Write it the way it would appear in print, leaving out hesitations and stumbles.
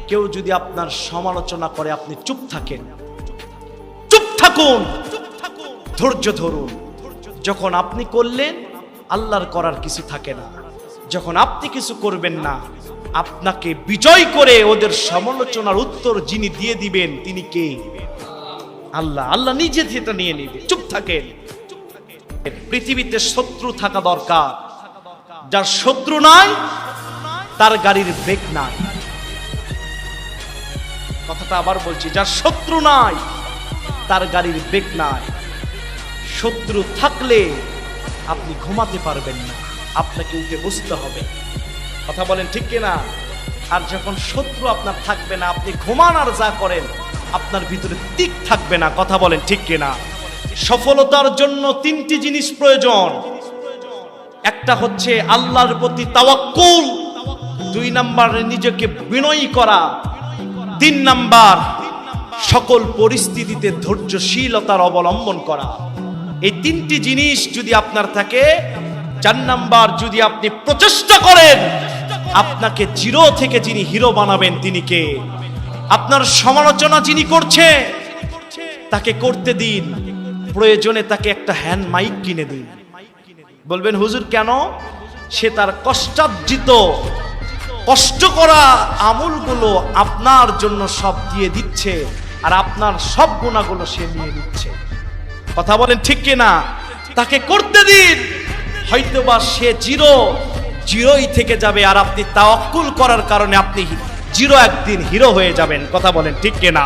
কেউ যদি আপনার সমালোচনা করে আপনি চুপ থাকেন, চুপ থাকুন, ধৈর্য ধরুন। যখন আপনি করলেন আল্লাহর করার কিছু থাকে না, যখন আপনি কিছু করবেন না আপনাকে বিজয় করে ওদের সমালোচনার উত্তর যিনি দিয়ে দিবেন তিনি কে? আল্লাহ। আল্লাহ নিজে সেটা নিয়ে নেবে। চুপ থাকেন। পৃথিবীতে শত্রু থাকা দরকার। যার শত্রু নাই তার গাড়ির ব্রেক নাই। কথাটা আবার বলছি, যার শত্রু নাই তার গাড়ির ব্রেক নাই। শত্রু থাকলে আপনি ঘুমাতে পারবেন না, আপনাকে উঠে বসতে হবে। কথা বলেন ঠিক কিনা? আর যখন শত্রু আপনার থাকবে না, আপনি ঘুমান আর যা করেন আপনার ভিতরে দিক থাকবে না। কথা বলেন ঠিক কিনা? সফলতার জন্য তিনটি জিনিস প্রয়োজন। একটা হচ্ছে আল্লাহর প্রতি তাওয়াক্কুল, 2 নম্বরে নিজেকে বিনয়ী করা, 3 নাম্বার সকল পরিস্থিতিতে ধৈর্যশীলতার অবলম্বন করা। এই 3টি জিনিস যদি আপনার থাকে, 4 নাম্বার যদি আপনি প্রচেষ্টা করেন, আপনাকে জিরো থেকে যিনি হিরো বানাবেন তিনি কে? আপনার সমালোচনা যিনি করছে তাকে করতে দিন, প্রয়োজনে তাকে একটা হ্যান্ড মাইক কিনে দিন। বলবেন হুজুর কেন? সে তার কষ্টার্জিত কষ্ট করা আমলগুলো আপনার জন্য সব দিয়ে দিচ্ছে, আর আপনার সব গুণাগুলো সে নিয়ে নিচ্ছে। কথা বলেন ঠিক কিনা? তাকে করতে দিন, হয়তোবা সে জিরোই থেকে যাবে, আর আপনি তাওয়াক্কুল করার কারণে আপনি জিরো একদিন হিরো হয়ে যাবেন। কথা বলেন ঠিক কিনা?